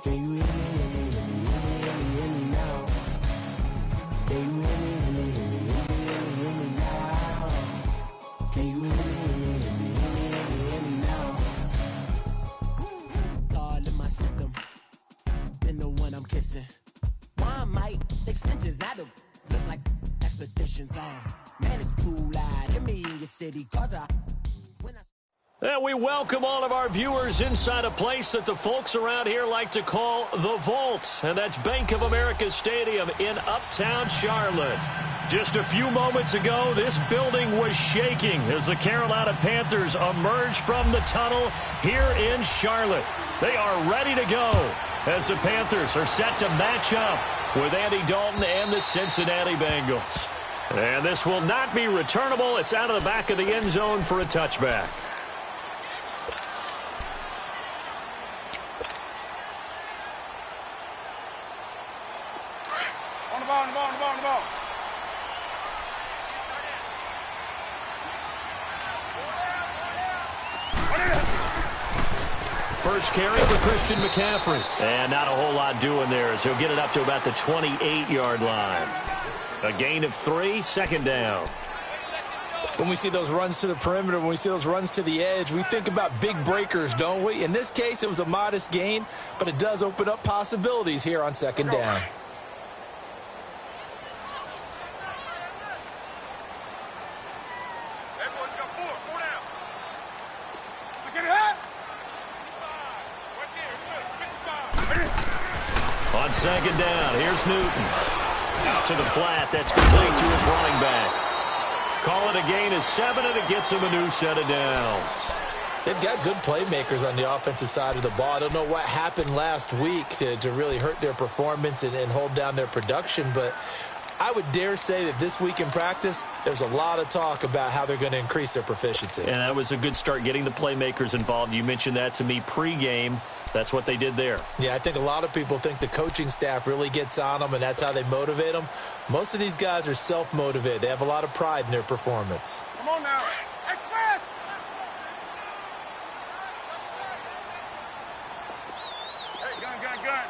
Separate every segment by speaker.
Speaker 1: Can you hear me, hear me, hear me, hear me, hear me, hear me now? Can you hear me, hear me, hear me, hear me, hear me, hear me now? Can you hear me, hear me, hear me, hear me, hear me, hear me now? All in my system, been the one I'm kissing. One mic extensions, now the look like expeditions on. Man, it's too loud. Hear me in your city, cause
Speaker 2: And we welcome all of our viewers inside a place that the folks around here like to call the Vault. And that's Bank of America Stadium in Uptown Charlotte. Just a few moments ago, this building was shaking as the Carolina Panthers emerged from the tunnel here in Charlotte. They are ready to go as the Panthers are set to match up with Andy Dalton and the Cincinnati Bengals. And this will not be returnable. It's out of the back of the end zone for a touchback.
Speaker 3: On the ball.
Speaker 2: First carry for Christian McCaffrey. And not a whole lot doing there as he'll get it up to about the 28-yard line. A gain of 3, second down.
Speaker 4: When we see those runs to the perimeter, when we see those runs to the edge, we think about big breakers, don't we? In this case, it was a modest gain, but it does open up possibilities here on second down.
Speaker 2: On second down, here's Newton. Out to the flat, that's complete to his running back. Call it a gain of 7, and it gets him a new set of downs.
Speaker 4: They've got good playmakers on the offensive side of the ball. I don't know what happened last week to really hurt their performance and hold down their production, but I would dare say that this week in practice, there's a lot of talk about how they're going to increase their proficiency.
Speaker 2: And that was a good start getting the playmakers involved. You mentioned that to me pregame. That's what they did there.
Speaker 4: Yeah, I think a lot of people think the coaching staff really gets on them, and that's how they motivate them. Most of these guys are self-motivated. They have a lot of pride in their performance.
Speaker 3: Come on now. Express! Hey, gun.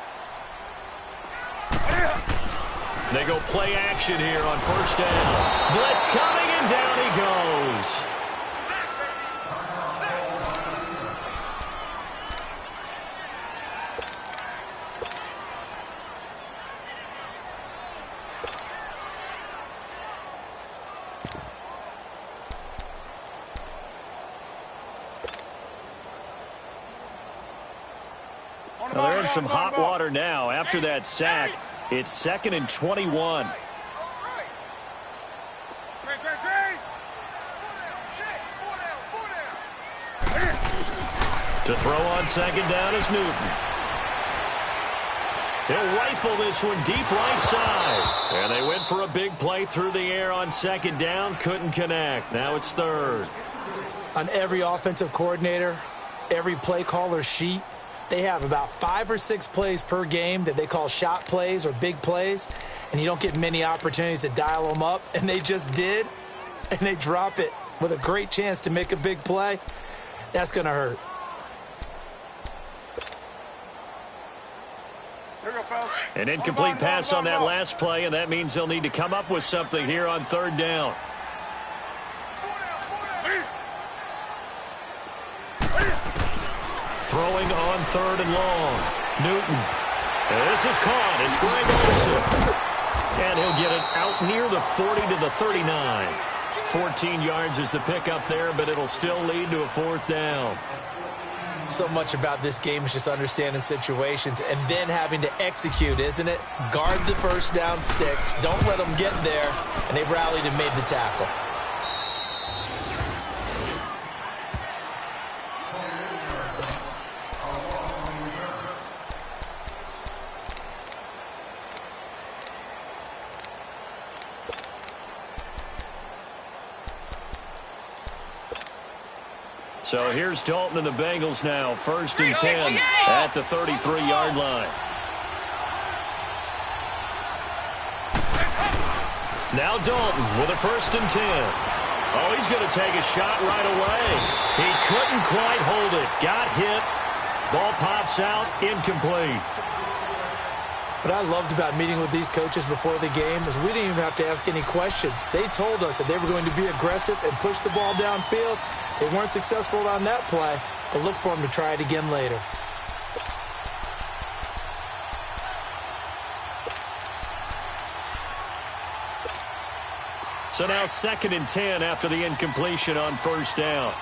Speaker 2: They go play action here on first down. Blitz coming, and down he goes. Well, they're in some hot water now. After that sack, it's 2nd and 21. To throw on second down is Newton. He'll rifle this one deep right side. And they went for a big play through the air on second down. Couldn't connect. Now it's 3rd.
Speaker 4: On every offensive coordinator, every play caller sheet, they have about 5 or 6 plays per game that they call shot plays or big plays, and you don't get many opportunities to dial them up, and they just did, and they drop it with a great chance to make a big play. That's going to hurt.
Speaker 2: An incomplete pass on that last play, and that means they'll need to come up with something here on 3rd down. Throwing on 3rd and long. Newton. This is caught. It's Greg Olsen. And he'll get it out near the 40 to the 39. 14 yards is the pickup there, but it'll still lead to a 4th down.
Speaker 4: So much about this game is just understanding situations and then having to execute, isn't it? Guard the first down sticks. Don't let them get there. And they rallied and made the tackle.
Speaker 2: So here's Dalton and the Bengals now. 1st and 10 at the 33-yard line. Now Dalton with a 1st and 10. Oh, he's going to take a shot right away. He couldn't quite hold it. Got hit Ball pops out, incomplete.
Speaker 4: What I loved about meeting with these coaches before the game is we didn't even have to ask any questions. They told us that they were going to be aggressive and push the ball downfield. They weren't successful on that play, but look for them to try it again later.
Speaker 2: So now 2nd and 10 after the incompletion on first down.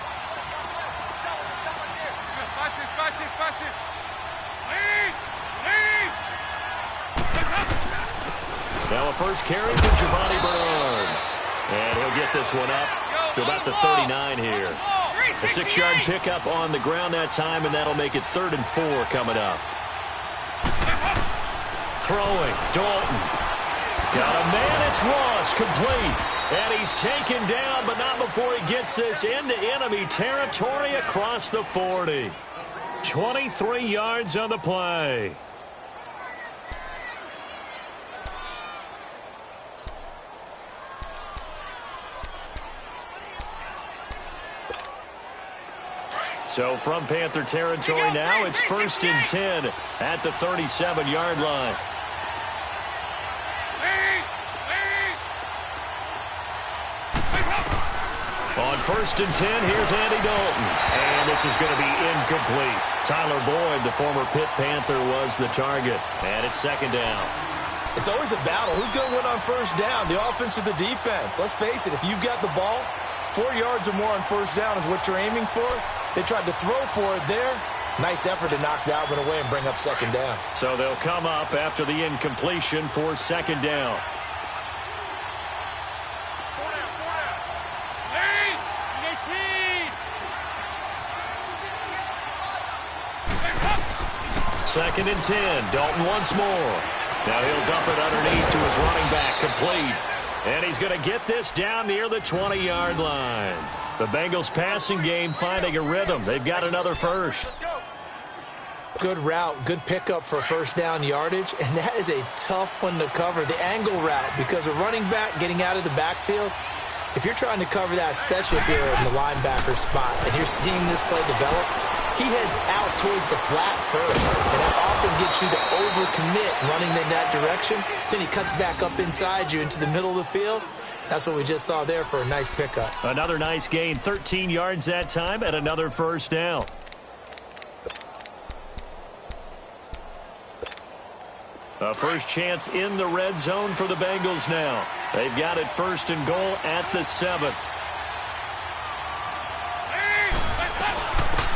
Speaker 2: Now a first carry for Giovanni Bernard. And he'll get this one up to about the 39 here. A 6-yard pickup on the ground that time, and that'll make it 3rd and 4 coming up. Throwing, Dalton. Got a man, it's Ross, complete. And he's taken down, but not before he gets this into enemy territory across the 40. 23 yards on the play. So from Panther territory now, it's 1st and 10 at the 37-yard line. On 1st and 10, here's Andy Dalton. And this is going to be incomplete. Tyler Boyd, the former Pitt Panther, was the target. And it's 2nd down.
Speaker 4: It's always a battle. Who's going to win on first down, the offense or the defense? Let's face it, if you've got the ball, 4 yards or more on first down is what you're aiming for. They tried to throw for it there. Nice effort to knock that one away and bring up 2nd down.
Speaker 2: So they'll come up after the incompletion for 2nd down. Second and 10. Dalton once more. Now he'll dump it underneath to his running back, complete. And he's going to get this down near the 20-yard line. The Bengals passing game finding a rhythm. They've got another first.
Speaker 4: Good route, good pickup for first down yardage, and that is a tough one to cover, the angle route, because a running back getting out of the backfield, if you're trying to cover that, especially if you're in the linebacker spot and you're seeing this play develop, he heads out towards the flat first, and that often gets you to overcommit running in that direction. Then he cuts back up inside you into the middle of the field. That's what we just saw there for a nice pickup.
Speaker 2: Another nice gain, 13 yards that time, and another first down. A first chance in the red zone for the Bengals now. They've got it 1st and goal at the 7.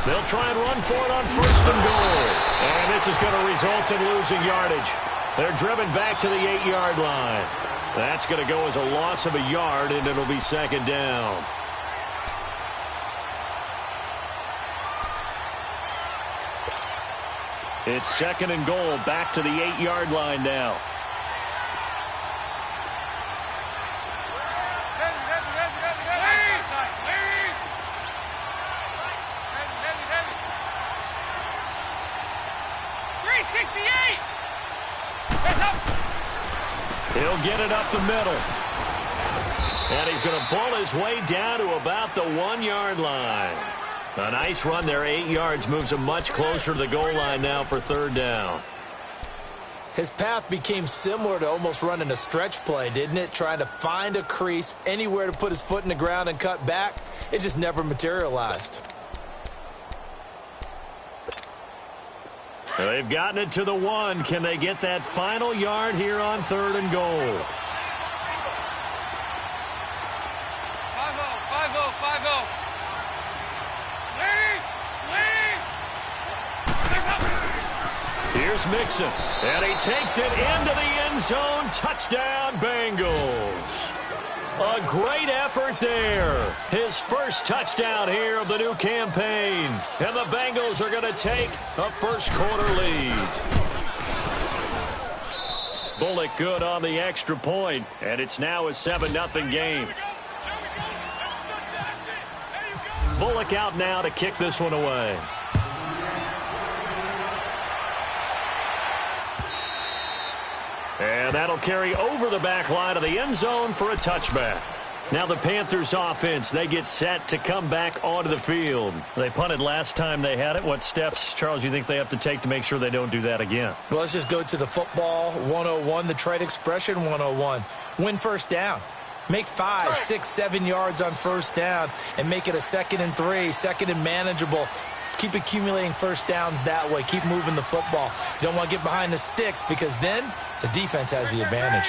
Speaker 2: They'll try and run for it on 1st and goal. And this is going to result in losing yardage. They're driven back to the 8-yard line. That's going to go as a loss of a yard, and it'll be 2nd down. It's 2nd and goal, back to the 8-yard line now. He'll get it up the middle. And he's going to pull his way down to about the 1-yard line. A nice run there, 8 yards, moves him much closer to the goal line now for 3rd down.
Speaker 4: His path became similar to almost running a stretch play, didn't it? Trying to find a crease, anywhere to put his foot in the ground and cut back. It just never materialized.
Speaker 2: They've gotten it to the 1. Can they get that final yard here on 3rd and goal?
Speaker 3: 5-0.
Speaker 2: Here's Mixon, and he takes it into the end zone. Touchdown, Bengals. A great effort there. His first touchdown here of the new campaign. And the Bengals are going to take a first-quarter lead. Bullock good on the extra point, and it's now a 7-0 game. Bullock out now to kick this one away. And that'll carry over the back line of the end zone for a touchback. Now the Panthers offense, they get set to come back onto the field. They punted last time they had it. What steps, Charles, you think they have to take to make sure they don't do that again?
Speaker 4: Well, let's just go to the football 101, the trade expression 101. Win first down. Make 5, 6, 7 yards on first down and make it a 2nd and 3, 2nd and manageable. Keep accumulating first downs that way. Keep moving the football. You don't want to get behind the sticks because then the defense has the advantage.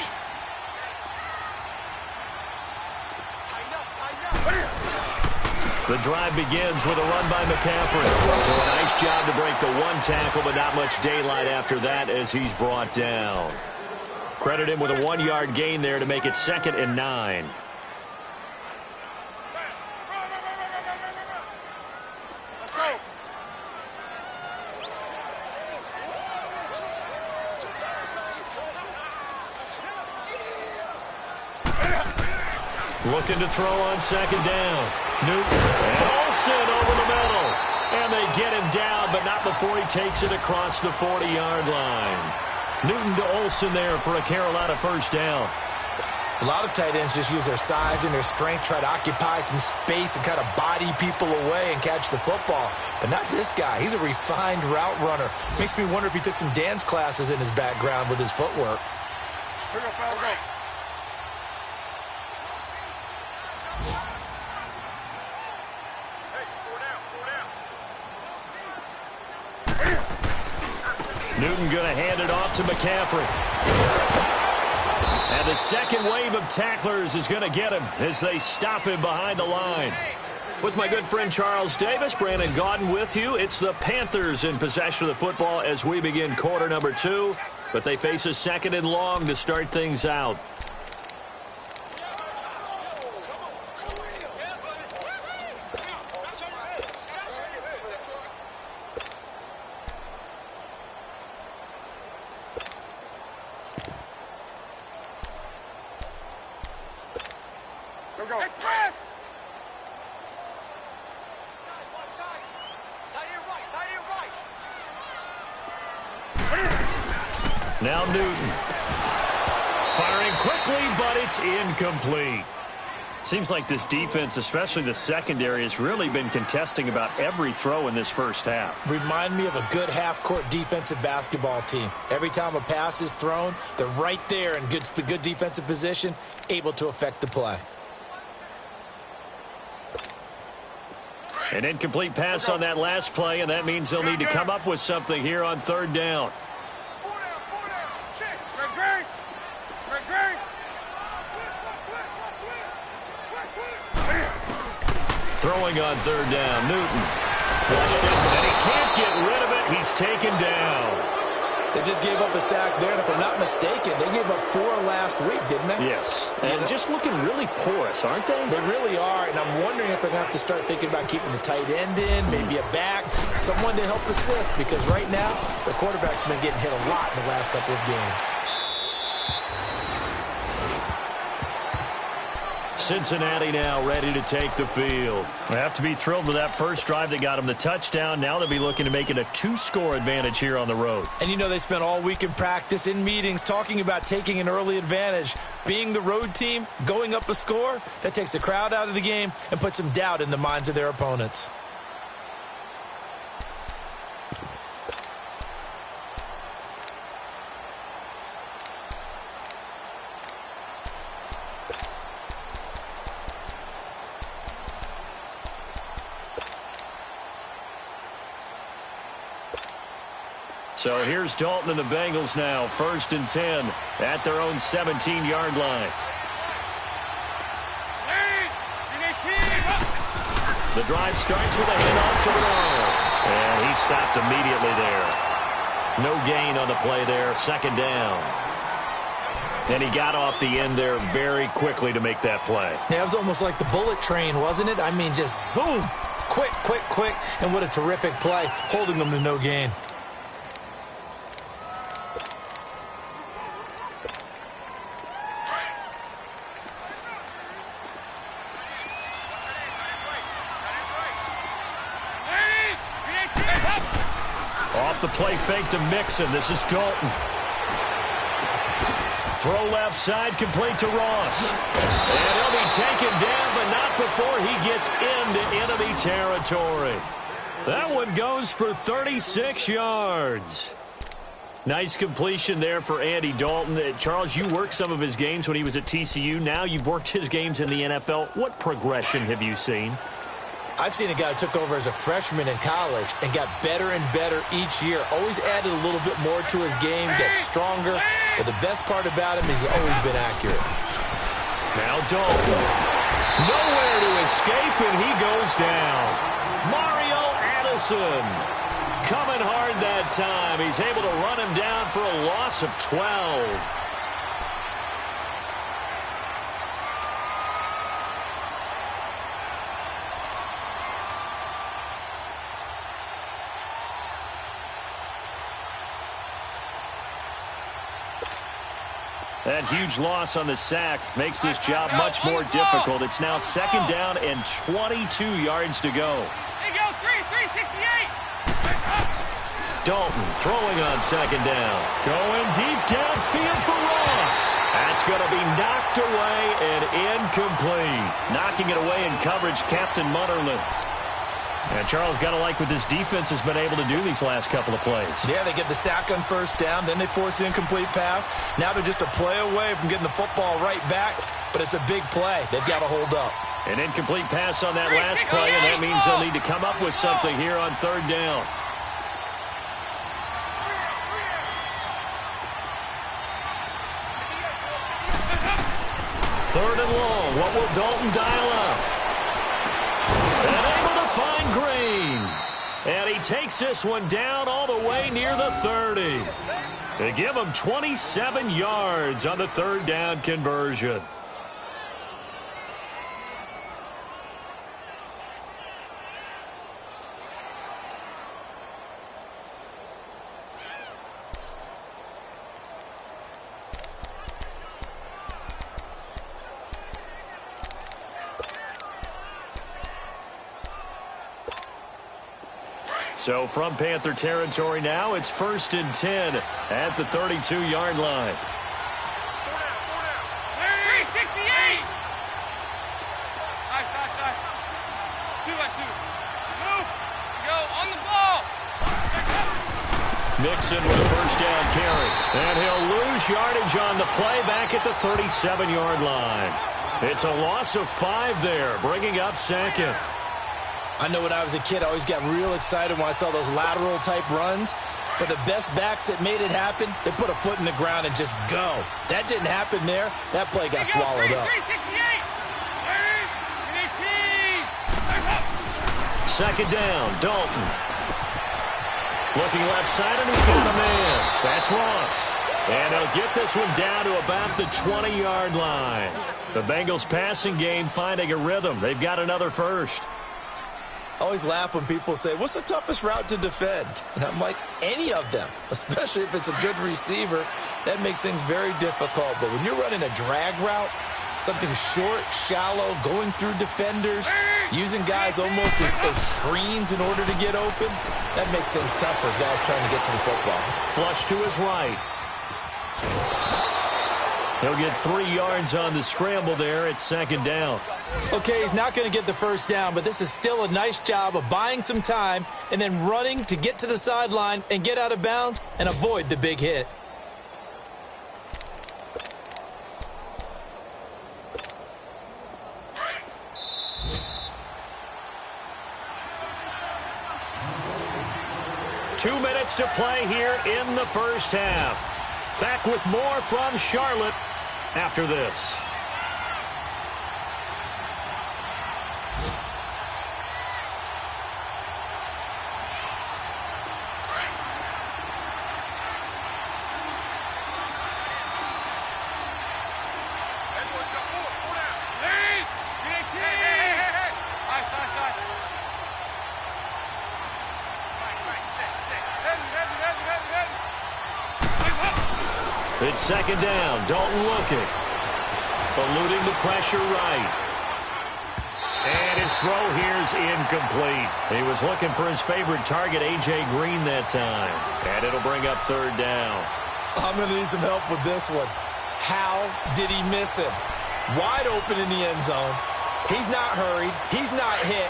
Speaker 2: The drive begins with a run by McCaffrey. So a nice job to break the one tackle, but not much daylight after that as he's brought down. Credit him with a 1-yard gain there to make it 2nd and 9. Looking to throw on 2nd down. Newton and Olsen over the middle. And they get him down, but not before he takes it across the 40-yard line. Newton to Olsen there for a Carolina first down.
Speaker 4: A lot of tight ends just use their size and their strength, try to occupy some space and kind of body people away and catch the football. But not this guy. He's a refined route runner. Makes me wonder if he took some dance classes in his background with his footwork.
Speaker 3: Here we go, fella, go.
Speaker 2: Newton going to hand it off to McCaffrey. And the second wave of tacklers is going to get him as they stop him behind the line. With my good friend Charles Davis, Brandon Gaudin with you. It's the Panthers in possession of the football as we begin quarter number 2. But they face a 2nd and long to start things out.
Speaker 3: Go. Express!
Speaker 2: Now Newton. Firing quickly, but it's incomplete. Seems like this defense, especially the secondary, has really been contesting about every throw in this first half.
Speaker 4: Remind me of a good half-court defensive basketball team. Every time a pass is thrown, they're right there in good defensive position, able to affect the play.
Speaker 2: An incomplete pass on that last play, and that means they'll need to come up with something here on 3rd down. Throwing on 3rd down, Newton. Flushed it, and he can't get rid of it. He's taken down.
Speaker 4: They just gave up a sack there, and if I'm not mistaken, they gave up 4 last week, didn't they?
Speaker 2: Yes, and just looking really porous, aren't they?
Speaker 4: They really are, and I'm wondering if they're going to have to start thinking about keeping the tight end in, maybe a back, someone to help assist, because right now, their quarterback's been getting hit a lot in the last couple of games.
Speaker 2: Cincinnati now ready to take the field. They have to be thrilled with that first drive that got them the touchdown. Now they'll be looking to make it a 2-score advantage here on the road.
Speaker 4: And you know they spent all week in practice, in meetings, talking about taking an early advantage. Being the road team, going up a score, that takes the crowd out of the game and puts some doubt in the minds of their opponents.
Speaker 2: So here's Dalton and the Bengals now, 1st and 10 at their own 17-yard line. The drive starts with a handoff to Renard, and he stopped immediately there. No gain on the play there, 2nd down. And he got off the end there very quickly to make that play.
Speaker 4: Yeah, it was almost like the bullet train, wasn't it? I mean, just zoom, quick, quick, quick, and what a terrific play, holding them to no gain.
Speaker 2: Off the play fake to Mixon. This is Dalton. Throw left side, complete to Ross. And he'll be taken down, but not before he gets into enemy territory. That one goes for 36 yards. Nice completion there for Andy Dalton. Charles, you worked some of his games when he was at TCU. Now you've worked his games in the NFL. What progression have you seen?
Speaker 4: I've seen a guy who took over as a freshman in college and got better and better each year. Always added a little bit more to his game, got stronger. But the best part about him is he's always been accurate.
Speaker 2: Now Dalton. Nowhere to escape, and he goes down. Mario Addison coming hard that time. He's able to run him down for a loss of 12. That huge loss on the sack makes this job much more difficult. It's now 2nd down and 22 yards to go.
Speaker 3: Hey, go, 368.
Speaker 2: Dalton throwing on 2nd down. Going deep downfield for Ross. That's going to be knocked away and incomplete. Knocking it away in coverage, Captain Mutterland. And Charles, got to like what this defense has been able to do these last couple of plays.
Speaker 4: Yeah, they get the sack on 1st down, then they force the incomplete pass. Now they're just a play away from getting the football right back, but it's a big play. They've got to hold up.
Speaker 2: An incomplete pass on that last play, and that means they'll need to come up with something here on 3rd down. Third and long. What will Dalton dial up? And able to find Green. And he takes this one down all the way near the 30. They give him 27 yards on the 3rd down conversion. So from Panther territory now, it's 1st and 10 at the 32-yard line.
Speaker 3: 368. Nice. 2-by-2. Move. Go on the ball.
Speaker 2: Mixon with a 1st down carry. And he'll lose yardage on the play back at the 37-yard line. It's a loss of 5 there, bringing up 2nd.
Speaker 4: I know when I was a kid, I always got real excited when I saw those lateral-type runs. But the best backs that made it happen, they put a foot in the ground and just go. That didn't happen there. That play got swallowed up.
Speaker 2: 2nd down, Dalton. Looking left side, and he's got a man. That's Ross. And he'll get this one down to about the 20-yard line. The Bengals passing game finding a rhythm. They've got another first.
Speaker 4: I always laugh when people say, what's the toughest route to defend? And I'm like, any of them, especially if it's a good receiver. That makes things very difficult. But when you're running a drag route, something short, shallow, going through defenders, using guys almost as screens in order to get open, that makes things tough for guys trying to get to the football.
Speaker 2: Flush to his right. He'll get 3 yards on the scramble there at 2nd down.
Speaker 4: Okay, he's not going to get the 1st down, but this is still a nice job of buying some time and then running to get to the sideline and get out of bounds and avoid the big hit.
Speaker 2: Two minutes to play here in the 1st half. Back with more from Charlotte after this. It's 2nd down. Dalton looking. Eluding the pressure right. And his throw here is incomplete. He was looking for his favorite target, A.J. Green, that time. And it'll bring up 3rd down.
Speaker 4: I'm going to need some help with this one. How did he miss him? Wide open in the end zone. He's not hurried. He's not hit.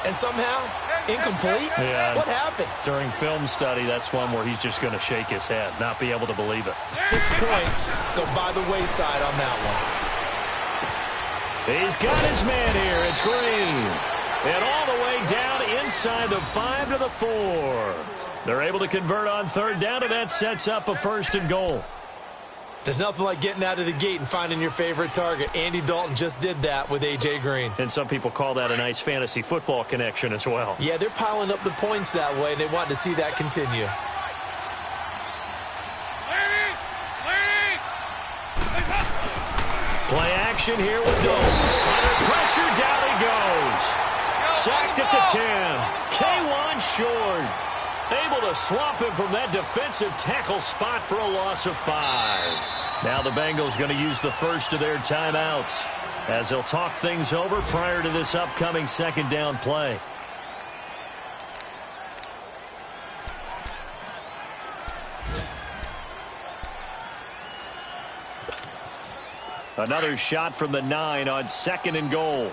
Speaker 4: And somehow, incomplete?
Speaker 2: Yeah.
Speaker 4: What happened?
Speaker 2: During film study, that's one where he's just going to shake his head, not be able to believe it.
Speaker 4: 6 points go by the wayside on that
Speaker 2: one. He's got his man here. It's Green. And all the way down inside the 5 to the 4. They're able to convert on third down, and that sets up a 1st and goal.
Speaker 4: There's nothing like getting out of the gate and finding your favorite target. Andy Dalton just did that with A.J. Green.
Speaker 2: And some people call that a nice fantasy football connection as well.
Speaker 4: Yeah, they're piling up the points that way, and they want to see that continue.
Speaker 2: Play action here with Dalton. Under pressure, down he goes. Sacked at the 10. K1 short. Able to swamp him from that defensive tackle spot for a loss of 5. Now the Bengals going to use the first of their timeouts as they'll talk things over prior to this upcoming 2nd down play. Another shot from the 9 on 2nd and goal.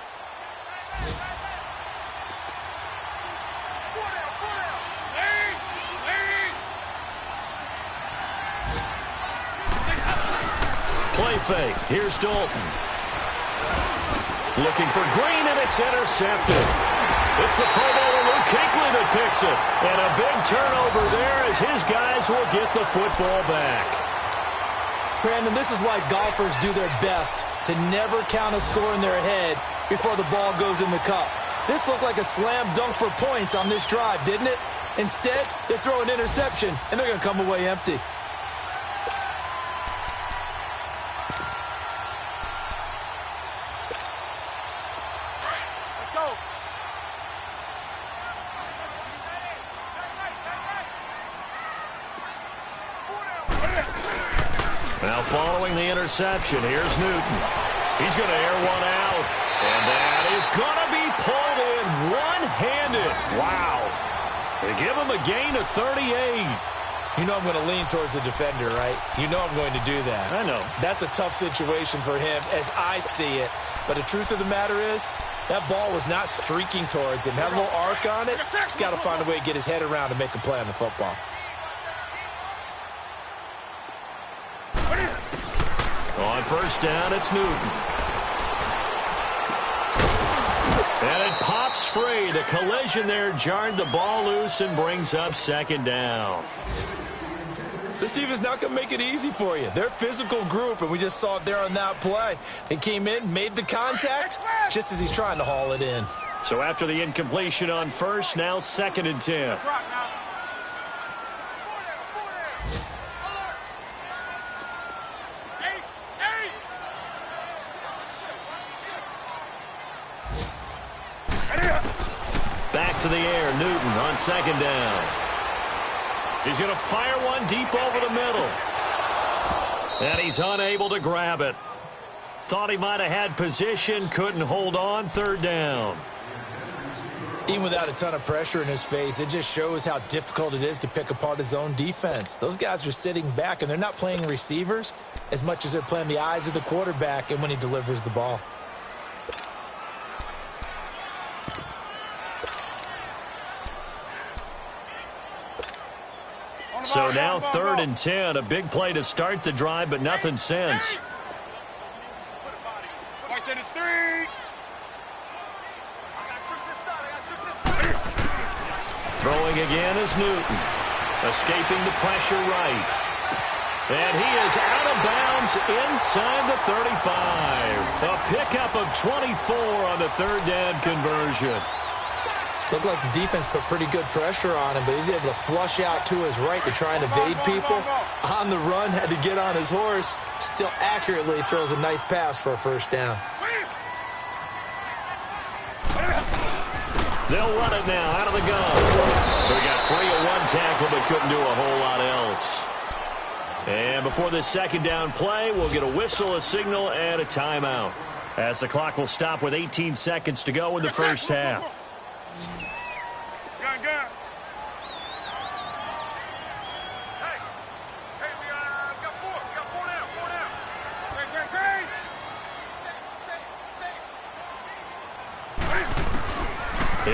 Speaker 2: Play fake. Here's Dalton. Looking for Green, and it's intercepted. It's the Pro Bowler Luke Kuechly that picks it. And a big turnover there as his guys will get the football back.
Speaker 4: Brandon, this is why golfers do their best to never count a score in their head before the ball goes in the cup. This looked like a slam dunk for points on this drive, didn't it? Instead, they throw an interception, and they're going to come away empty.
Speaker 2: Now following the interception, here's Newton. He's going to air one out. And that is going to be pulled in one-handed. Wow. They give him a gain of 38.
Speaker 4: You know I'm going to lean towards the defender, right? You know I'm going to do that.
Speaker 2: I know.
Speaker 4: That's a tough situation for him as I see it. But the truth of the matter is, that ball was not streaking towards him. Had a little arc on it. He's got to find a way to get his head around and make a play on the football.
Speaker 2: On 1st down, it's Newton. And it pops free. The collision there jarred the ball loose and brings up 2nd down.
Speaker 4: This team is not going to make it easy for you. They're a physical group, and we just saw it there on that play. They came in, made the contact, just as he's trying to haul it in.
Speaker 2: So after the incompletion on 1st, now 2nd and 10. Back to the air, Newton on 2nd down. He's going to fire one deep over the middle. And he's unable to grab it. Thought he might have had position, couldn't hold on, 3rd down.
Speaker 4: Even without a ton of pressure in his face, it just shows how difficult it is to pick apart his own defense. Those guys are sitting back, and they're not playing receivers as much as they're playing the eyes of the quarterback and when he delivers the ball.
Speaker 2: So now 3rd and 10, a big play to start the drive, but nothing since. Throwing again is Newton, escaping the pressure right. And he is out of bounds inside the 35. A pickup of 24 on the 3rd down conversion.
Speaker 4: Looked like the defense put pretty good pressure on him, but he's able to flush out to his right to try and evade people. On the run, had to get on his horse. Still accurately throws a nice pass for a 1st down.
Speaker 2: They'll run it now out of the gun. So he got free of one tackle, but couldn't do a whole lot else. And before this 2nd down play, we'll get a whistle, a signal, and a timeout, as the clock will stop with 18 seconds to go in the 1st half.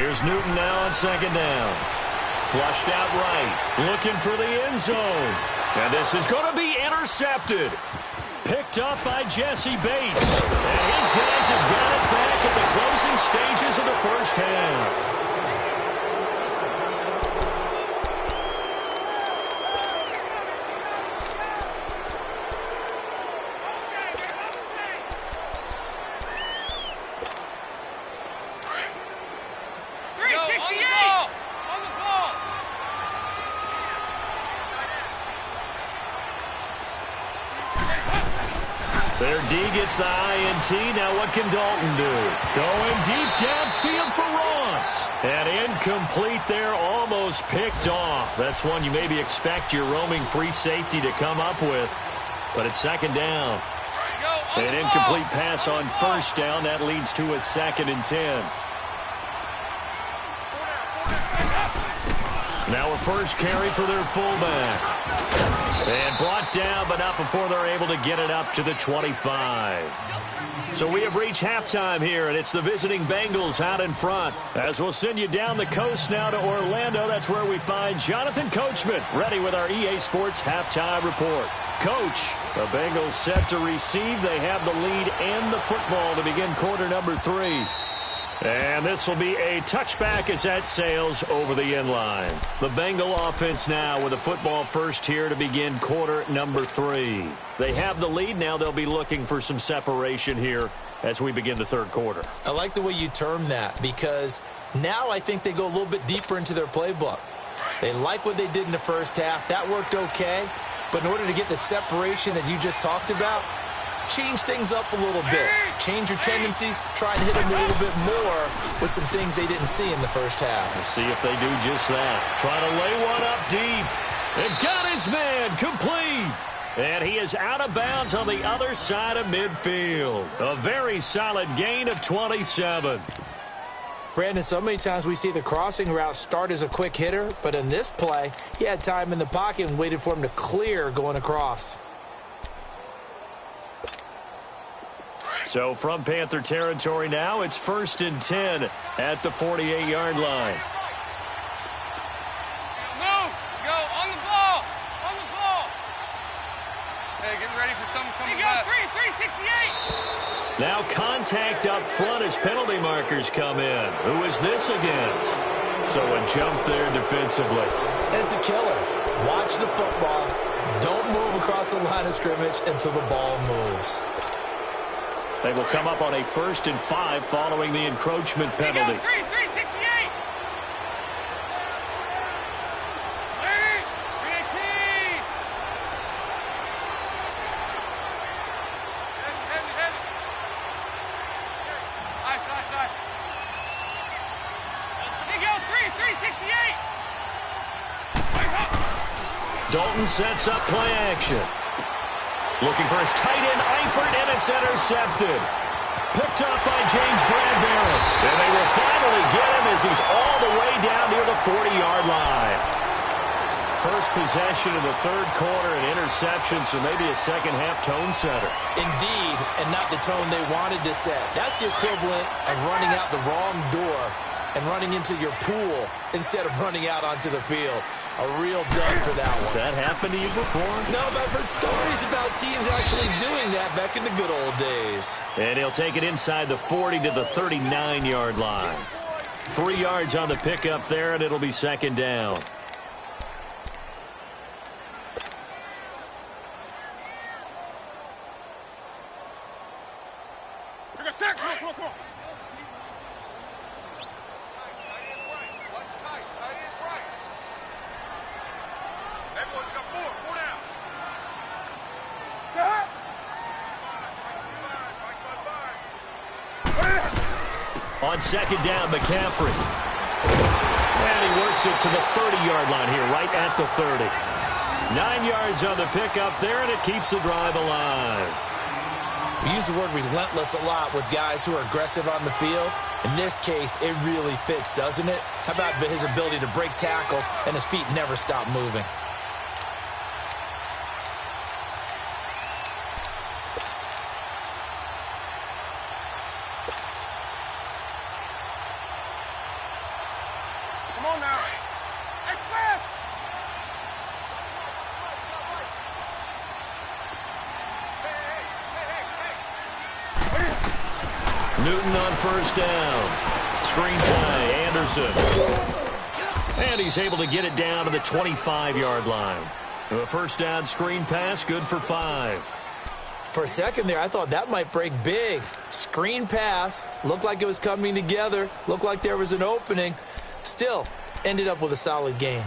Speaker 2: Here's Newton now on second down. Flushed out right, looking for the end zone. And this is going to be intercepted. Picked up by Jesse Bates. And his guys have got it back at the closing stages of the first half. Their D gets the INT. Now what can Dalton do? Going deep downfield for Ross. And incomplete there, almost picked off. That's one you maybe expect your roaming free safety to come up with. But it's second down. An incomplete pass on first down. That leads to a 2nd and 10. Now a first carry for their fullback. And brought down, but not before they're able to get it up to the 25. So we have reached halftime here, and it's the visiting Bengals out in front. As we'll send you down the coast now to Orlando, that's where we find Jonathan Coachman, ready with our EA Sports Halftime Report. Coach, the Bengals set to receive. They have the lead and the football to begin quarter number 3. And this will be a touchback as that sails over the end line. The Bengal offense now with a football first here to begin quarter number 3. They have the lead. Now they'll be looking for some separation here as we begin the third quarter.
Speaker 4: I like the way you term that because now I think they go a little bit deeper into their playbook. They like what they did in the first half. That worked okay. But in order to get the separation that you just talked about, change things up a little bit. Change your tendencies. Try and hit them a little bit more with some things they didn't see in the first half.
Speaker 2: We'll see if they do just that. Try to lay one up deep. And got his man complete. And he is out of bounds on the other side of midfield. A very solid gain of 27.
Speaker 4: Brandon, so many times we see the crossing route start as a quick hitter, but in this play, he had time in the pocket and waited for him to clear going across.
Speaker 2: So from Panther territory now, it's 1st and 10 at the 48-yard line.
Speaker 3: Move! Go on the ball! On the ball! Hey, getting ready for someone coming left. 368!
Speaker 2: Now contact up front as penalty markers come in. Who is this against? So a jump there defensively.
Speaker 4: And it's a killer. Watch the football. Don't move across the line of scrimmage until the ball moves.
Speaker 2: They will come up on a 1st and 5 following the encroachment penalty.
Speaker 3: 368!
Speaker 2: Dalton sets up play action. Looking for his tight end, Eifert, and it's intercepted. Picked up by James Bradbury. And they will finally get him as he's all the way down near the 40-yard line. First possession of the third quarter, an interception, so maybe a second-half tone setter.
Speaker 4: Indeed, and not the tone they wanted to set. That's the equivalent of running out the wrong door and running into your pool instead of running out onto the field. A real dud for that one.
Speaker 2: Has that happened to you before?
Speaker 4: No, but I've heard stories about teams actually doing that back in the good old days.
Speaker 2: And he'll take it inside the 40 to the 39-yard line. 3 yards on the pickup there, and it'll be second down.
Speaker 3: Come on.
Speaker 2: On second down, McCaffrey. And he works it to the 30-yard line here, right at the 30. 9 yards on the pickup there, and it keeps the drive alive.
Speaker 4: We use the word relentless a lot with guys who are aggressive on the field. In this case, it really fits, doesn't it? How about his ability to break tackles and his feet never stop moving?
Speaker 2: Newton on first down. Screen play, Anderson. And he's able to get it down to the 25-yard line. A first down screen pass, good for 5.
Speaker 4: For a second there, I thought that might break big. Screen pass, looked like it was coming together, looked like there was an opening. Still, ended up with a solid game.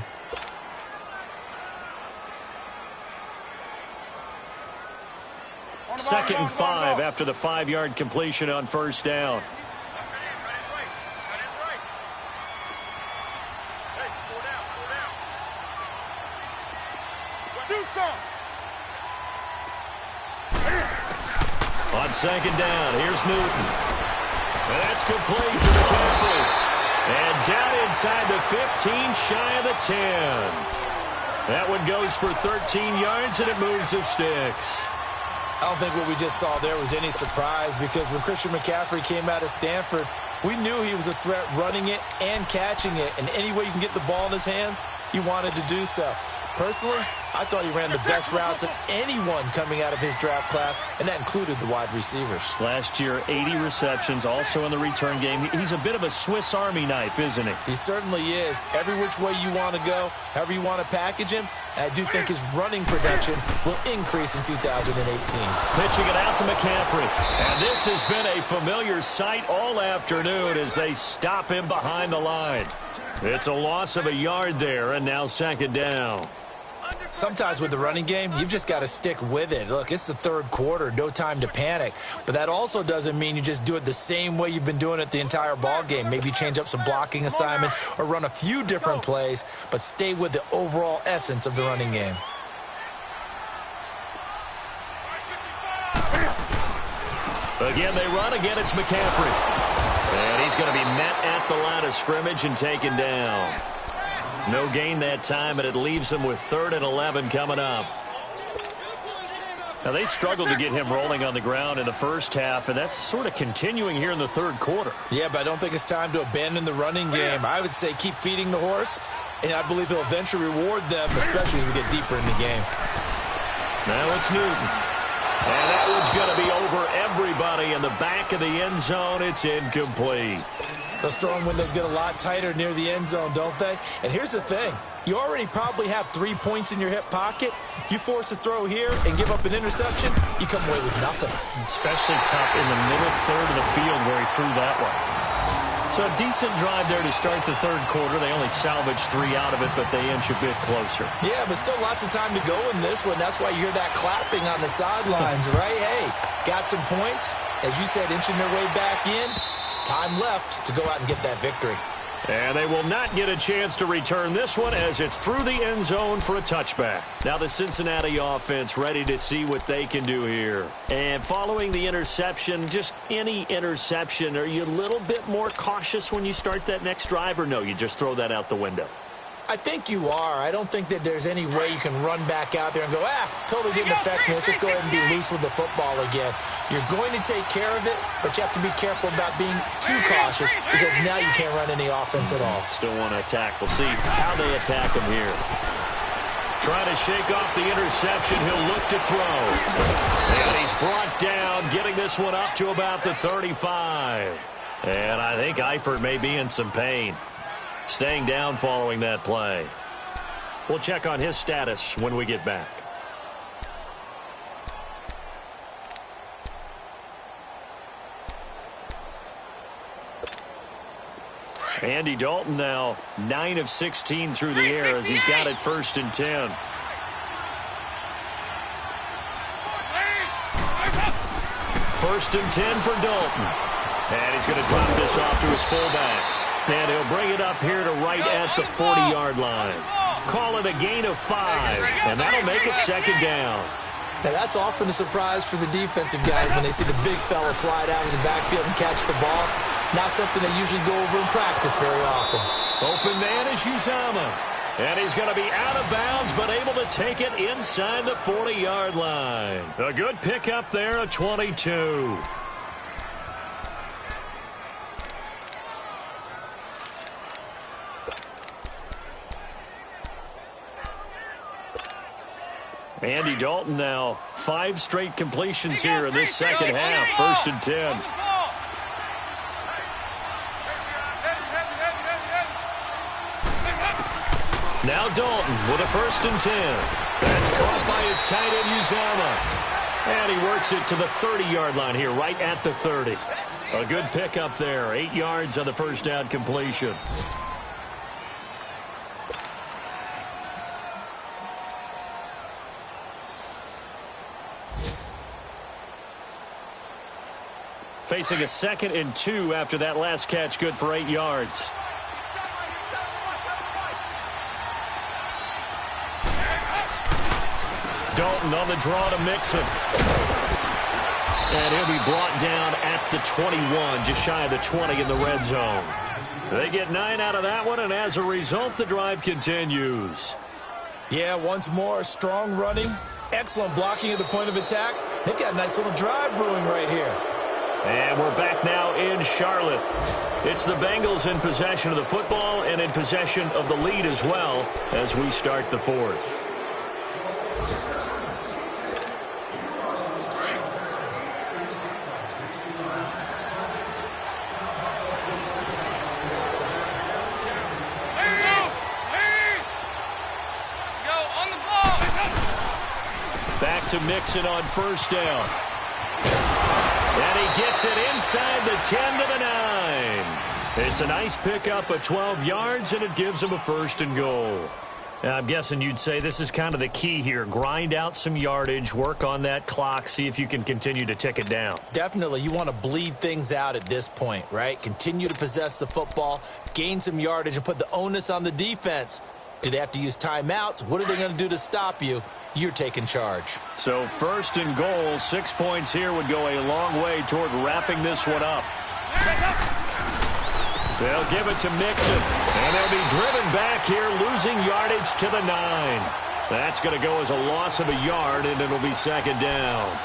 Speaker 2: Second and 5 after the 5-yard completion on first down. On second down, here's Newton. And that's complete to McCaffrey. And down inside the 15, shy of the 10. That one goes for 13 yards, and it moves the sticks.
Speaker 4: I don't think what we just saw there was any surprise, because when Christian McCaffrey came out of Stanford, we knew he was a threat running it and catching it. And any way you can get the ball in his hands, he wanted to do so. Personally, I thought he ran the best routes of anyone coming out of his draft class, and that included the wide receivers.
Speaker 2: Last year, 80 receptions, also in the return game. He's a bit of a Swiss Army knife, isn't he?
Speaker 4: He certainly is. Every which way you want to go, however you want to package him, and I do think his running production will increase in 2018.
Speaker 2: Pitching it out to McCaffrey. And this has been a familiar sight all afternoon as they stop him behind the line. It's a loss of a yard there, and now second down.
Speaker 4: Sometimes with the running game, you've just got to stick with it. Look, it's the third quarter, no time to panic. But that also doesn't mean you just do it the same way you've been doing it the entire ball game. Maybe change up some blocking assignments or run a few different plays, but stay with the overall essence of the running game.
Speaker 2: Again, they run. Again, it's McCaffrey. And he's going to be met at the line of scrimmage and taken down. No gain that time, and it leaves them with 3rd and 11 coming up. Now, they struggled to get him rolling on the ground in the first half, and that's sort of continuing here in the third quarter.
Speaker 4: Yeah, but I don't think it's time to abandon the running game. I would say keep feeding the horse, and I believe he'll eventually reward them, especially as we get deeper in the game.
Speaker 2: Now it's Newton. And that one's going to be over everybody in the back of the end zone. It's incomplete.
Speaker 4: Those throwing windows get a lot tighter near the end zone, don't they? And here's the thing. You already probably have 3 points in your hip pocket. You force a throw here and give up an interception, you come away with nothing.
Speaker 2: Especially tough in the middle third of the field where he threw that one. So a decent drive there to start the third quarter. They only salvaged 3 out of it, but they inch a bit closer.
Speaker 4: Yeah, but still lots of time to go in this one. That's why you hear that clapping on the sidelines, right? Hey, got some points. As you said, inching their way back in. Time left to go out and get that victory.
Speaker 2: And they will not get a chance to return this one as it's through the end zone for a touchback. Now the Cincinnati offense ready to see what they can do here. And following the interception, just any interception, are you a little bit more cautious when you start that next drive, or no, you just throw that out the window?
Speaker 4: I think you are. I don't think that there's any way you can run back out there and go, totally didn't affect me. Let's just go ahead and be loose with the football again. You're going to take care of it, but you have to be careful about being too cautious, because now you can't run any offense at all.
Speaker 2: Still want to attack. We'll see how they attack him here. Trying to shake off the interception. He'll look to throw. And he's brought down, getting this one up to about the 35. And I think Eifert may be in some pain. Staying down following that play. We'll check on his status when we get back. Andy Dalton now 9 of 16 through the air as he's got it 1st and 10. First and 10 for Dalton. And he's going to drop this off to his fullback. And he'll bring it up here to right at the 40-yard line. Call it a gain of 5, and that'll make it 2nd down.
Speaker 4: Now, that's often a surprise for the defensive guys when they see the big fella slide out of the backfield and catch the ball. Not something they usually go over in practice very often.
Speaker 2: Open man is Uzomah. And he's going to be out of bounds, but able to take it inside the 40-yard line. A good pickup there, a 22. Andy Dalton now 5 straight completions here in this second half. 1st and 10. Now Dalton with a 1st and 10. That's caught by his tight end, Uzama. And he works it to the 30-yard line here, right at the 30. A good pickup there. 8 yards on the first down completion. Facing a 2nd and 2 after that last catch, good for 8 yards. Dalton on the draw to Mixon. And he'll be brought down at the 21, just shy of the 20 in the red zone. They get 9 out of that one, and as a result, the drive continues.
Speaker 4: Yeah, once more, strong running, excellent blocking at the point of attack. They've got a nice little drive brewing right here.
Speaker 2: And we're back now in Charlotte. It's the Bengals in possession of the football and in possession of the lead as well as we start the 4th. Back to Mixon on 1st down. And he gets it inside the 10 to the 9. It's a nice pickup of 12 yards, and it gives him a 1st and goal. Now, I'm guessing you'd say this is kind of the key here. Grind out some yardage, work on that clock, see if you can continue to tick it down.
Speaker 4: Definitely. You want to bleed things out at this point, right? Continue to possess the football, gain some yardage, and put the onus on the defense. Do they have to use timeouts? What are they going to do to stop you? You're taking charge.
Speaker 2: So 1st and goal, 6 points here would go a long way toward wrapping this one up. They'll give it to Mixon, and they'll be driven back here, losing yardage to the 9. That's going to go as a loss of a yard, and it'll be 2nd down.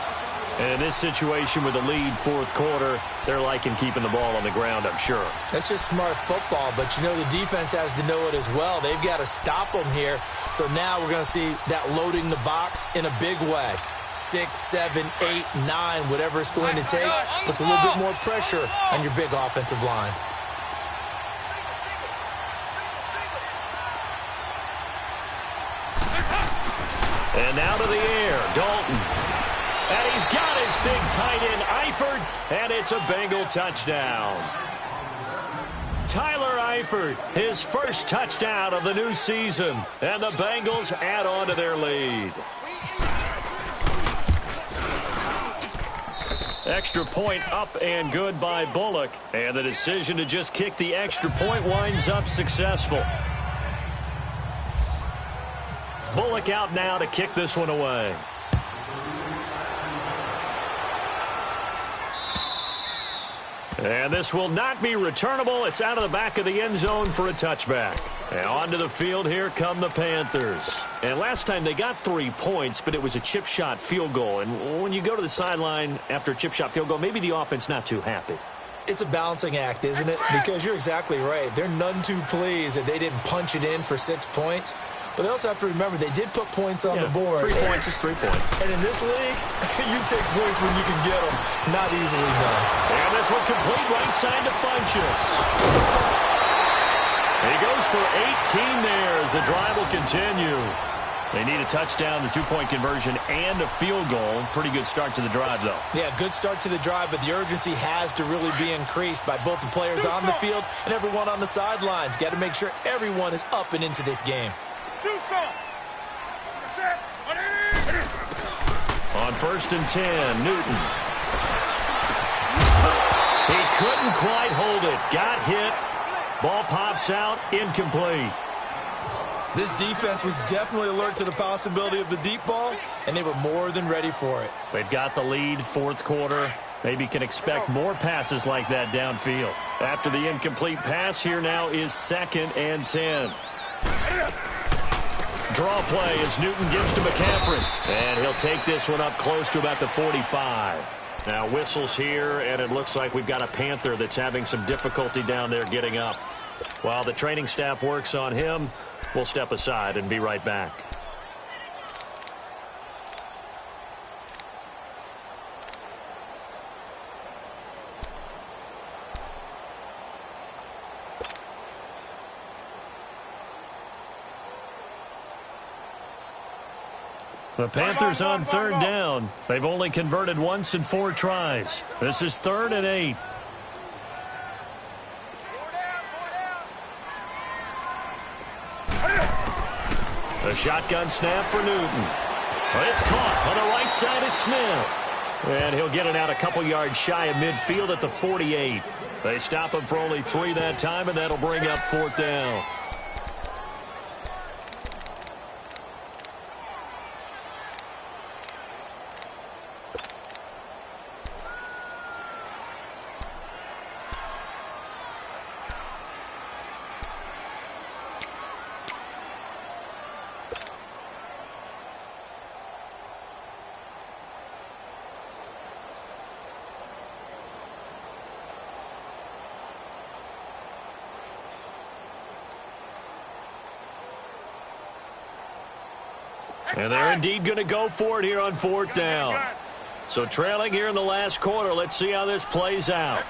Speaker 2: And in this situation with the lead 4th quarter, they're liking keeping the ball on the ground, I'm sure.
Speaker 4: That's just smart football, but you know the defense has to know it as well. They've got to stop them here. So now we're going to see that loading the box in a big way. 6, 7, 8, 9, whatever it's going to take, puts a little bit more pressure on your big offensive line.
Speaker 2: And now to the air, Dalton. And he's got his big tight end, Eifert, and it's a Bengal touchdown. Tyler Eifert, his first touchdown of the new season, and the Bengals add on to their lead. Extra point up and good by Bullock, and the decision to just kick the extra point winds up successful. Bullock out now to kick this one away. And this will not be returnable. It's out of the back of the end zone for a touchback. And onto the field, here come the Panthers. And last time they got 3 points, but it was a chip shot field goal. And when you go to the sideline after a chip shot field goal, maybe the offense not too happy.
Speaker 4: It's a balancing act, isn't it? Because you're exactly right. They're none too pleased that they didn't punch it in for 6 points. But they also have to remember they did put points on the board.
Speaker 2: 3 points is 3 points.
Speaker 4: And in this league, you take points when you can get them. Not easily done.
Speaker 2: And this one complete right side to Funchess. He goes for 18 there as the drive will continue. They need a touchdown, the 2-point conversion, and a field goal. Pretty good start to the drive, though.
Speaker 4: Yeah, good start to the drive, but the urgency has to really be increased by both the players on the field and everyone on the sidelines. Got to make sure everyone is up and into this game.
Speaker 2: On 1st and 10, Newton. He couldn't quite hold it. Got hit. Ball pops out. Incomplete.
Speaker 4: This defense was definitely alert to the possibility of the deep ball, and they were more than ready for it.
Speaker 2: They've got the lead, 4th quarter. Maybe can expect more passes like that downfield. After the incomplete pass, here now is 2nd and 10. Draw play as Newton gives to McCaffrey. And he'll take this one up close to about the 45. Now whistles here, and it looks like we've got a Panther that's having some difficulty down there getting up. While the training staff works on him, we'll step aside and be right back. The Panthers on third down. They've only converted once in 4 tries. This is 3rd and 8. A shotgun snap for Newton. It's caught on the right side at Smith. And he'll get it out a couple yards shy of midfield at the 48. They stop him for only 3 that time, and that'll bring up 4th down. And they're indeed going to go for it here on 4th down. So trailing here in the last quarter. Let's see how this plays out.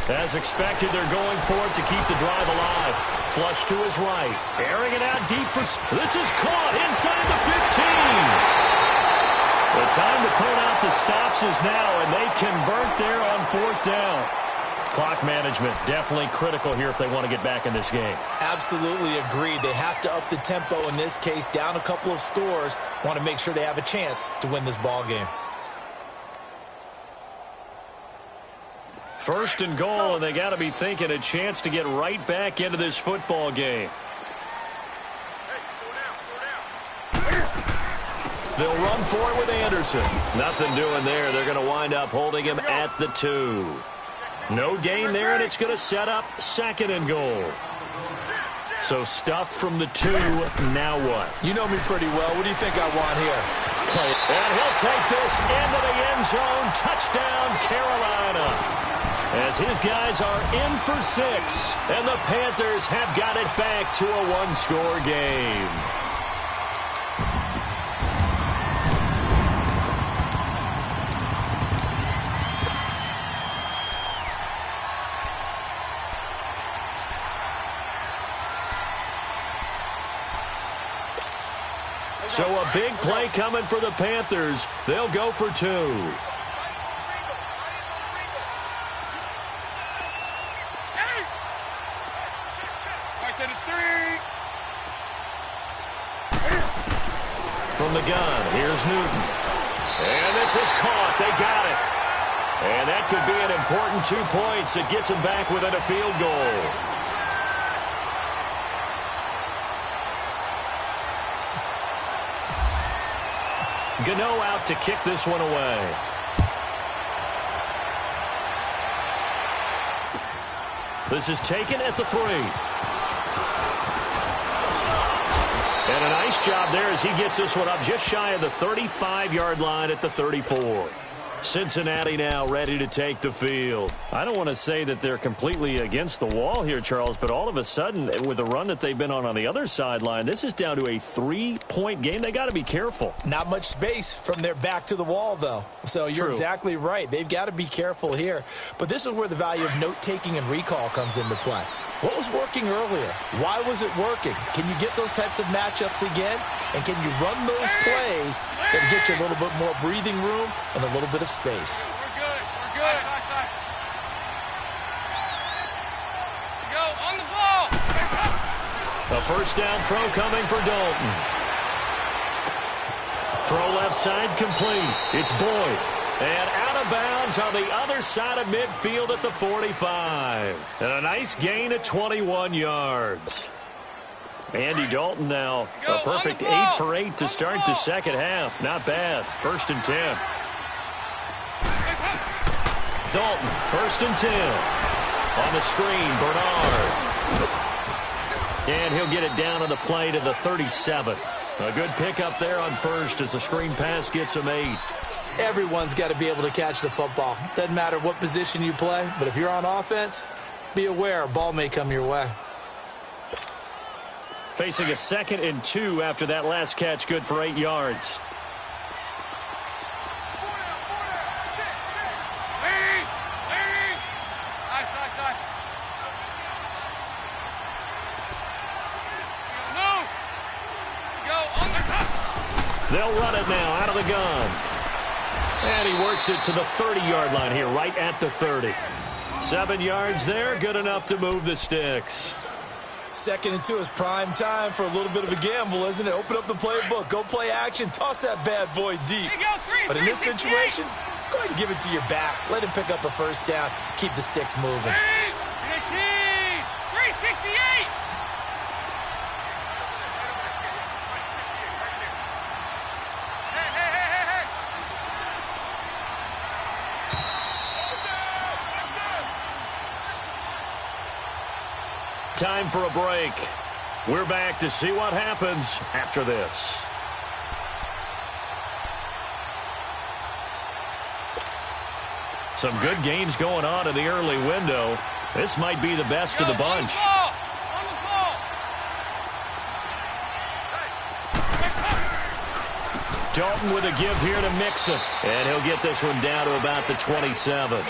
Speaker 2: As expected, they're going for it to keep the drive alive. Flush to his right. Airing it out deep for... This is caught inside the 15. The time to pull out the stops is now, and they convert there on 4th down. Clock management definitely critical here if they want to get back in this game.
Speaker 4: Absolutely agreed. They have to up the tempo in this case, down a couple of scores. Want to make sure they have a chance to win this ball game.
Speaker 2: 1st and goal, and they got to be thinking a chance to get right back into this football game. They'll run for it with Anderson. Nothing doing there. They're going to wind up holding him at the 2. No gain there, and it's going to set up 2nd and goal. So stuffed from the 2. Now what?
Speaker 4: You know me pretty well. What do you think I want here?
Speaker 2: And he'll take this into the end zone. Touchdown, Carolina. As his guys are in for 6. And the Panthers have got it back to a 1-score game. So a big play coming for the Panthers. They'll go for 2. From the gun, here's Newton. And this is caught. They got it. And that could be an important 2 points that gets them back within a field goal. Gano out to kick this one away. This is taken at the 3. And a nice job there as he gets this one up just shy of the 35-yard line at the 34. Cincinnati now ready to take the field. I don't want to say that they're completely against the wall here, Charles, but all of a sudden, with the run that they've been on the other sideline, this is down to a 3-point game. They got to be careful.
Speaker 4: Not much space from their back to the wall, though. So you're exactly right. They've got to be careful here. But this is where the value of note-taking and recall comes into play. What was working earlier? Why was it working? Can you get those types of matchups again? And can you run those plays that get you a little bit more breathing room and a little bit of space?
Speaker 3: We're good. We're good. Go on the ball.
Speaker 2: A 1st down throw coming for Dalton. Throw left side complete. It's Boyd. And out of bounds on the other side of midfield at the 45. And a nice gain of 21 yards. Andy Dalton now a perfect 8 for 8 to start the second half. Not bad. 1st and 10. Dalton, 1st and 10. On the screen, Bernard. And he'll get it down on the play to the 37. A good pickup there on 1st as the screen pass gets him 8.
Speaker 4: Everyone's got to be able to catch the football. Doesn't matter what position you play, but if you're on offense, be aware a ball may come your way.
Speaker 2: Facing a 2nd and 2 after that last catch, good for 8 yards. They'll run it now out of the gun. And he works it to the 30-yard line here, right at the 30. 7 yards there, good enough to move the sticks.
Speaker 4: 2nd and 2 is prime time for a little bit of a gamble, isn't it? Open up the playbook, go play action, toss that bad boy deep. But in this situation, go ahead and give it to your back. Let him pick up a first down, keep the sticks moving.
Speaker 3: 368!
Speaker 2: Time for a break. We're back to see what happens after this. Some good games going on in the early window. This might be the best of the bunch. Dalton with a give here to Mixon. And he'll get this one down to about the 27.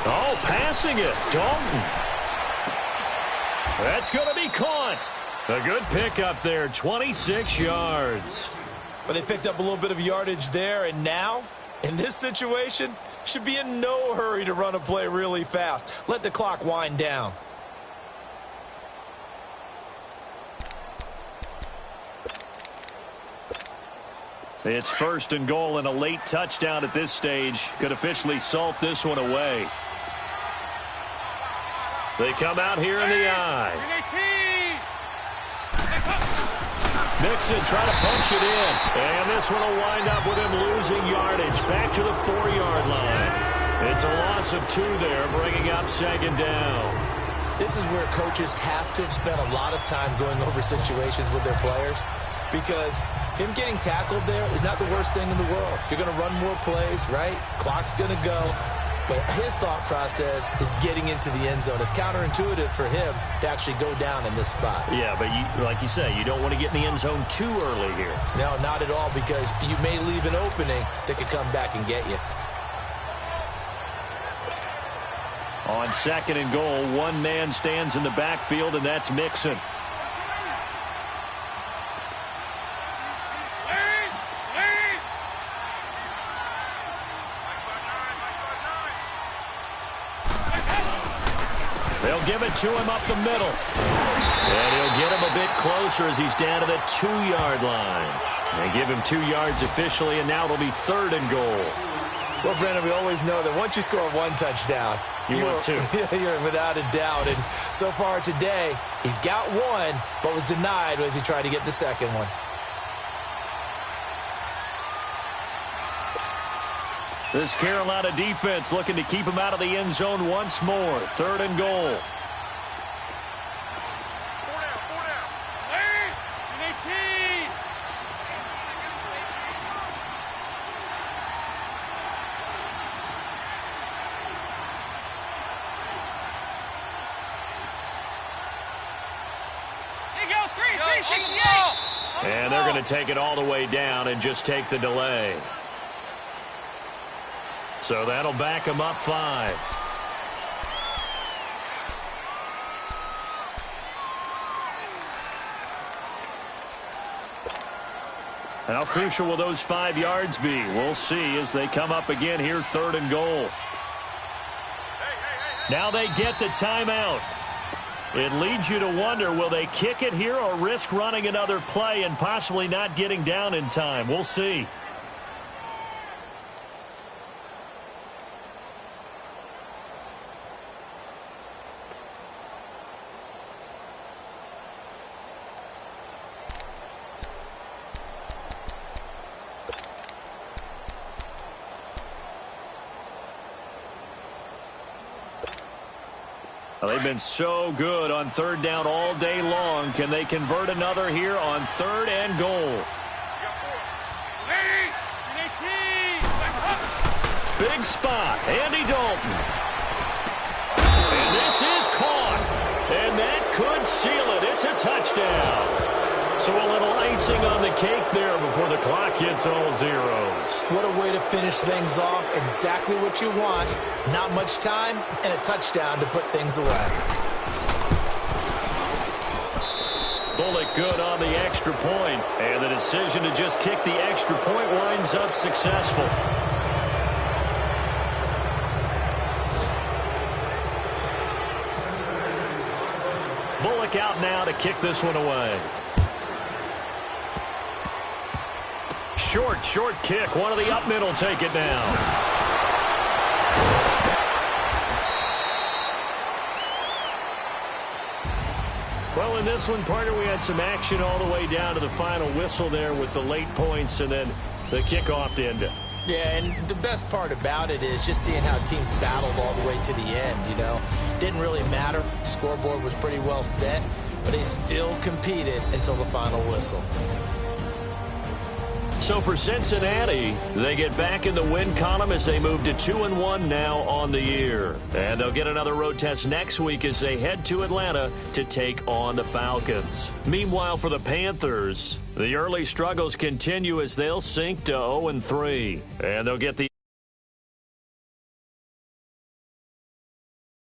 Speaker 2: Oh, passing it. Dalton. That's going to be caught. A good pickup there, 26 yards.
Speaker 4: But they picked up a little bit of yardage there, and now, in this situation, should be in no hurry to run a play really fast. Let the clock wind down.
Speaker 2: It's 1st and goal, and a late touchdown at this stage could officially salt this one away. They come out here in the eye. Mixon trying to punch it in. And this one will wind up with him losing yardage. Back to the 4-yard line. It's a loss of 2 there, bringing up 2nd down.
Speaker 4: This is where coaches have to have spent a lot of time going over situations with their players, because him getting tackled there is not the worst thing in the world. You're going to run more plays, right? Clock's going to go. But his thought process is getting into the end zone. It's counterintuitive for him to actually go down in this spot.
Speaker 2: Yeah, but like you say, you don't want to get in the end zone too early here.
Speaker 4: No, not at all, because you may leave an opening that could come back and get you.
Speaker 2: On 2nd and goal, one man stands in the backfield, and that's Mixon. They'll give it to him up the middle. And he'll get him a bit closer as he's down to the 2-yard line. They give him 2 yards officially, and now it'll be 3rd and goal.
Speaker 4: Well, Brandon, we always know that once you score 1 touchdown,
Speaker 2: you want 2.
Speaker 4: You're without a doubt. And so far today, he's got 1, but was denied as he tried to get the 2nd one.
Speaker 2: This Carolina defense looking to keep him out of the end zone once more. 3rd and goal. And they're going to take it all the way down and just take the delay. So that'll back them up 5. How crucial will those 5 yards be? We'll see as they come up again here, 3rd and goal. Now they get the timeout. It leads you to wonder, will they kick it here or risk running another play and possibly not getting down in time? We'll see. Well, they've been so good on third down all day long. Can they convert another here on 3rd and goal? Big spot, Andy Dalton. And this is caught. And that could seal it. It's a touchdown. So a little icing on the cake there before the clock hits all zeros.
Speaker 4: What a way to finish things off. Exactly what you want. Not much time and a touchdown to put things away.
Speaker 2: Bullock good on the extra point. And the decision to just kick the extra point winds up successful. Bullock out now to kick this one away. Short kick. One of the up middle take it down. Well, in this one, partner, we had some action all the way down to the final whistle there with the late points and then the kickoff to end it.
Speaker 4: Yeah, and the best part about it is just seeing how teams battled all the way to the end, you know. Didn't really matter. Scoreboard was pretty well set, but they still competed until the final whistle.
Speaker 2: So for Cincinnati, they get back in the win column as they move to 2-1 now on the year. And they'll get another road test next week as they head to Atlanta to take on the Falcons. Meanwhile, for the Panthers, the early struggles continue as they'll sink to 0-3. And they'll get the